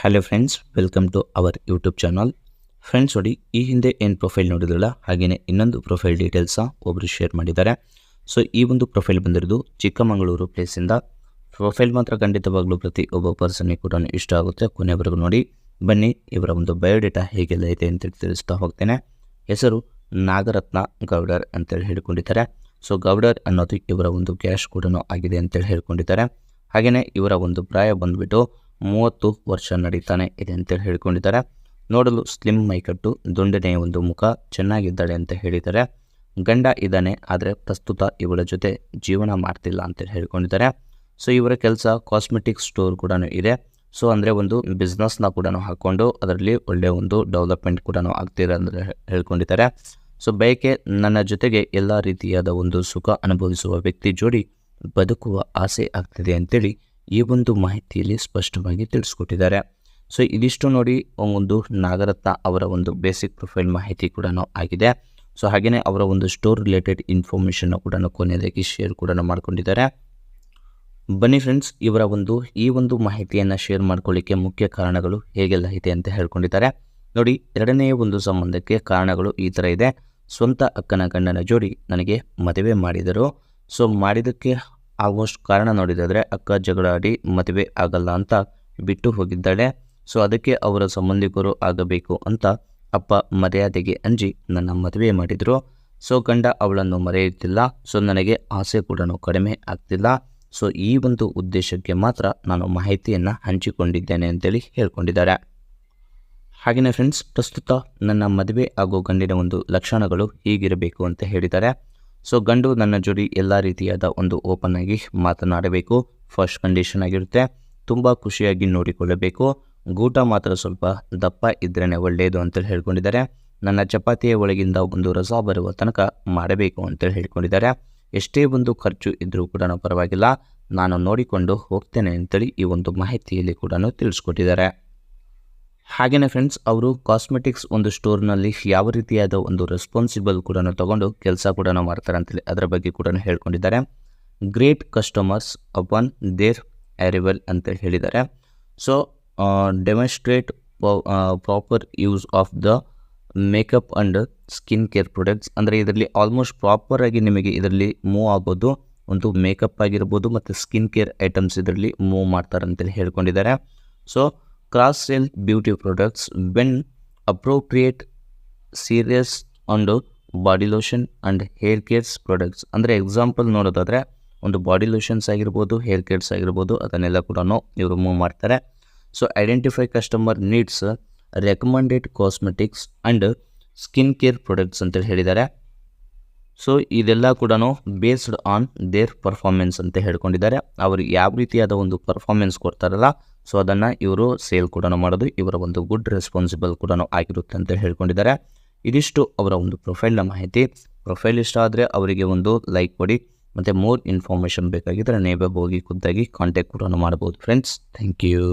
Hello friends, welcome to our YouTube channel. Friends ನೋಡಿ, ಈ ಹಿಂದೆ ಏನು ಪ್ರೊಫೈಲ್ ನೋಡಿದ್ರಲ್ಲ, ಹಾಗೆಯೇ ಇನ್ನೊಂದು ಪ್ರೊಫೈಲ್ ಡೀಟೇಲ್ಸ ಒಬ್ಬರು ಶೇರ್ ಮಾಡಿದ್ದಾರೆ. ಸೊ ಈ ಒಂದು ಪ್ರೊಫೈಲ್ ಬಂದಿರೋದು ಚಿಕ್ಕಮಗಳೂರು ಪ್ಲೇಸಿಂದ. ಪ್ರೊಫೈಲ್ ಮಾತ್ರ ಖಂಡಿತವಾಗ್ಲೂ ಪ್ರತಿ ಒಬ್ಬ ಪರ್ಸನ್ಗೆ ಕೂಡ ಇಷ್ಟ ಆಗುತ್ತೆ. ಕೊನೆವರೆಗೂ ನೋಡಿ. ಬನ್ನಿ ಇವರ ಒಂದು ಬಯೋಡೇಟಾ ಹೇಗೆಲ್ಲ ಇದೆ ಅಂತೇಳಿ ತಿಳಿಸ್ತಾ ಹೋಗ್ತೇನೆ. ಹೆಸರು ನಾಗರತ್ನ ಗೌಡರ್ ಅಂತೇಳಿ ಹೇಳ್ಕೊಂಡಿದ್ದಾರೆ. ಸೊ ಗೌಡರ್ ಅನ್ನೋದು ಇವರ ಒಂದು ಕ್ಯಾಶ್ ಕೂಡ ಆಗಿದೆ ಅಂತೇಳಿ ಹೇಳ್ಕೊಂಡಿದ್ದಾರೆ. ಹಾಗೆಯೇ ಇವರ ಒಂದು ಪ್ರಾಯ ಬಂದುಬಿಟ್ಟು 30 ವರ್ಷ ನಡೀತಾನೆ ಇದೆ ಅಂತೇಳಿ ಹೇಳ್ಕೊಂಡಿದ್ದಾರೆ. ನೋಡಲು ಸ್ಲಿಮ್ ಮೈಕಟ್ಟು, ದುಂಡನೆಯ ಒಂದು ಮುಖ, ಚೆನ್ನಾಗಿದ್ದಾಳೆ ಅಂತ ಹೇಳಿದ್ದಾರೆ. ಗಂಡ ಇದ್ದಾನೆ, ಆದರೆ ಪ್ರಸ್ತುತ ಇವಳ ಜೊತೆ ಜೀವನ ಮಾಡ್ತಿಲ್ಲ ಅಂತೇಳಿ ಹೇಳ್ಕೊಂಡಿದ್ದಾರೆ. ಸೊ ಇವರ ಕೆಲಸ ಕಾಸ್ಮೆಟಿಕ್ ಸ್ಟೋರ್ ಕೂಡ ಇದೆ. ಸೊ ಅಂದರೆ ಒಂದು ಬಿಸ್ನೆಸ್ನ ಕೂಡ ಹಾಕ್ಕೊಂಡು ಅದರಲ್ಲಿ ಒಳ್ಳೆಯ ಒಂದು ಡೆವಲಪ್ಮೆಂಟ್ ಕೂಡ ಆಗ್ತಿದೆ ಅಂದರೆ ಹೇಳ್ಕೊಂಡಿದ್ದಾರೆ. ಸೊ ಬಯಕೆ, ನನ್ನ ಜೊತೆಗೆ ಎಲ್ಲ ರೀತಿಯಾದ ಒಂದು ಸುಖ ಅನುಭವಿಸುವ ವ್ಯಕ್ತಿ ಜೋಡಿ ಬದುಕುವ ಆಸೆ ಆಗ್ತಿದೆ ಅಂತೇಳಿ ಈ ಒಂದು ಮಾಹಿತಿಯಲ್ಲಿ ಸ್ಪಷ್ಟವಾಗಿ ತಿಳಿಸ್ಕೊಟ್ಟಿದ್ದಾರೆ. ಸೊ ಇದಿಷ್ಟು ನೋಡಿ ಒಂದು ನಾಗರತ್ನ ಅವರ ಒಂದು ಬೇಸಿಕ್ ಪ್ರೊಫೈಲ್ ಮಾಹಿತಿ ಕೂಡ ಆಗಿದೆ. ಸೊ ಹಾಗೆಯೇ ಅವರ ಒಂದು ಸ್ಟೋರ್ ರಿಲೇಟೆಡ್ ಇನ್ಫಾರ್ಮೇಷನ್ ಕೂಡ ಕೊನೆಯದಾಗಿ ಶೇರ್ ಕೂಡ ಮಾಡ್ಕೊಂಡಿದ್ದಾರೆ. ಬನ್ನಿ ಫ್ರೆಂಡ್ಸ್, ಇವರ ಈ ಒಂದು ಮಾಹಿತಿಯನ್ನು ಶೇರ್ ಮಾಡ್ಕೊಳ್ಳಿಕ್ಕೆ ಮುಖ್ಯ ಕಾರಣಗಳು ಹೇಗೆಲ್ಲ ಇದೆ ಅಂತ ಹೇಳ್ಕೊಂಡಿದ್ದಾರೆ. ನೋಡಿ, ಎರಡನೆಯ ಒಂದು ಸಂಬಂಧಕ್ಕೆ ಕಾರಣಗಳು ಈ ಥರ ಇದೆ. ಸ್ವಂತ ಅಕ್ಕನ ಗಂಡನ ಜೋಡಿ ನನಗೆ ಮದುವೆ ಮಾಡಿದರು. ಸೊ ಮಾಡಿದ್ದಕ್ಕೆ ಆಲ್ಮೋಸ್ಟ್ ಕಾರಣ ನೋಡಿದರೆ ಅಕ್ಕ ಜಗಳಾಡಿ ಮದುವೆ ಆಗಲ್ಲ ಅಂತ ಬಿಟ್ಟು ಹೋಗಿದ್ದಾಳೆ. ಸೊ ಅದಕ್ಕೆ ಅವರ ಸಂಬಂಧಿಕರು ಆಗಬೇಕು ಅಂತ ಅಪ್ಪ ಮರ್ಯಾದೆಗೆ ಅಂಜಿ ನನ್ನ ಮದುವೆ ಮಾಡಿದರು. ಸೊ ಗಂಡ ಅವಳನ್ನು ಮರೆಯುತ್ತಿಲ್ಲ. ಸೊ ನನಗೆ ಆಸೆ ಕೂಡ ಕಡಿಮೆ ಆಗ್ತಿಲ್ಲ. ಸೊ ಈ ಒಂದು ಉದ್ದೇಶಕ್ಕೆ ಮಾತ್ರ ನಾನು ಮಾಹಿತಿಯನ್ನು ಹಂಚಿಕೊಂಡಿದ್ದೇನೆ ಅಂತೇಳಿ ಹೇಳ್ಕೊಂಡಿದ್ದಾರೆ. ಹಾಗೆಯೇ ಫ್ರೆಂಡ್ಸ್, ಪ್ರಸ್ತುತ ನನ್ನ ಮದುವೆ ಆಗೋ ಗಂಡಿನ ಒಂದು ಲಕ್ಷಣಗಳು ಹೀಗಿರಬೇಕು ಅಂತ ಹೇಳಿದ್ದಾರೆ. ಸೊ ಗಂಡು ನನ್ನ ಜೋಡಿ ಎಲ್ಲ ರೀತಿಯಾದ ಒಂದು ಓಪನ್ ಆಗಿ ಮಾತನಾಡಬೇಕು. ಫಸ್ಟ್ ಕಂಡೀಷನ್ ಆಗಿರುತ್ತೆ. ತುಂಬ ಖುಷಿಯಾಗಿ ನೋಡಿಕೊಳ್ಳಬೇಕು. ಗೂಟ ಮಾತ್ರ ಸ್ವಲ್ಪ ದಪ್ಪ ಇದ್ರೇ ಒಳ್ಳೆಯದು ಅಂತೇಳಿ ಹೇಳ್ಕೊಂಡಿದ್ದಾರೆ. ನನ್ನ ಚಪಾತಿಯ ಒಳಗಿಂದ ಒಂದು ರಸ ಬರುವ ತನಕ ಮಾಡಬೇಕು ಅಂತೇಳಿ ಹೇಳ್ಕೊಂಡಿದ್ದಾರೆ. ಎಷ್ಟೇ ಒಂದು ಖರ್ಚು ಇದ್ದರೂ ಕೂಡ ಪರವಾಗಿಲ್ಲ, ನಾನು ನೋಡಿಕೊಂಡು ಹೋಗ್ತೇನೆ ಅಂತೇಳಿ ಈ ಒಂದು ಮಾಹಿತಿಯಲ್ಲಿ ಕೂಡ ತಿಳಿಸ್ಕೊಟ್ಟಿದ್ದಾರೆ. ಹಾಗೆಯೇ ಫ್ರೆಂಡ್ಸ್, ಅವರು ಕಾಸ್ಮೆಟಿಕ್ಸ್ ಒಂದು ಸ್ಟೋರ್ನಲ್ಲಿ ಯಾವ ರೀತಿಯಾದ ಒಂದು ರೆಸ್ಪಾನ್ಸಿಬಲ್ ಕೂಡ ತಗೊಂಡು ಕೆಲಸ ಕೂಡ ಮಾಡ್ತಾರೆ ಅಂತೇಳಿ ಅದರ ಬಗ್ಗೆ ಕೂಡ ಹೇಳ್ಕೊಂಡಿದ್ದಾರೆ. Great customers upon their arrival ಅಂತೇಳಿ ಹೇಳಿದ್ದಾರೆ. So demonstrate proper use of the makeup and skin care products. ಅಂದರೆ ಇದರಲ್ಲಿ ಆಲ್ಮೋಸ್ಟ್ ಪ್ರಾಪರಾಗಿ ನಿಮಗೆ ಇದರಲ್ಲಿ ಮೂವ್ ಆಗ್ಬೋದು. ಒಂದು ಮೇಕಪ್ ಆಗಿರ್ಬೋದು ಮತ್ತು ಸ್ಕಿನ್ ಕೇರ್ ಐಟಮ್ಸ್ ಇದರಲ್ಲಿ ಮೂವ್ ಮಾಡ್ತಾರೆ ಅಂತೇಳಿ ಹೇಳ್ಕೊಂಡಿದ್ದಾರೆ. So cross sell beauty products when appropriate, serious on body lotion and hair cares products. ಅಂದರೆ ಎಕ್ಸಾಂಪಲ್ ನೋಡೋದಾದರೆ ಒಂದು ಬಾಡಿ ಲೋಷನ್ಸ್ ಆಗಿರ್ಬೋದು, ಹೇರ್ ಕೇರ್ಸ್ ಆಗಿರ್ಬೋದು, ಅದನ್ನೆಲ್ಲ ಕೂಡ ಇವರು ಮೂವ್ ಮಾಡ್ತಾರೆ. So identify customer needs, recommended cosmetics and skin care products ಅಂತೇಳಿ ಹೇಳಿದ್ದಾರೆ. ಸೊ ಇದೆಲ್ಲ ಕೂಡ ಬೇಸ್ಡ್ ಆನ್ ದೇರ್ ಪರ್ಫಾರ್ಮೆನ್ಸ್ ಅಂತ ಹೇಳ್ಕೊಂಡಿದ್ದಾರೆ. ಅವರು ಯಾವ ರೀತಿಯಾದ ಒಂದು ಪರ್ಫಾರ್ಮೆನ್ಸ್ ಕೊಡ್ತಾರಲ್ಲ, ಸೊ ಅದನ್ನು ಇವರು ಸೇಲ್ ಕೂಡ ಮಾಡೋದು ಇವರ ಒಂದು ಗುಡ್ ರೆಸ್ಪಾನ್ಸಿಬಲ್ ಕೂಡ ಆಗಿರುತ್ತೆ ಅಂತ ಹೇಳ್ಕೊಂಡಿದ್ದಾರೆ. ಇದಿಷ್ಟು ಅವರ ಒಂದು ಪ್ರೊಫೈಲ್ನ ಮಾಹಿತಿ. ಪ್ರೊಫೈಲ್ ಇಷ್ಟ ಆದರೆ ಅವರಿಗೆ ಒಂದು ಲೈಕ್ ಕೊಡಿ. ಮತ್ತು ಮೋರ್ ಇನ್ಫಾರ್ಮೇಷನ್ ಬೇಕಾಗಿದ್ದರೆ ನೀವೇ ಹೋಗಿ ಖುದ್ದಾಗಿ ಕಾಂಟ್ಯಾಕ್ಟ್ ಕೂಡ ಮಾಡ್ಬೋದು ಫ್ರೆಂಡ್ಸ್. Thank you.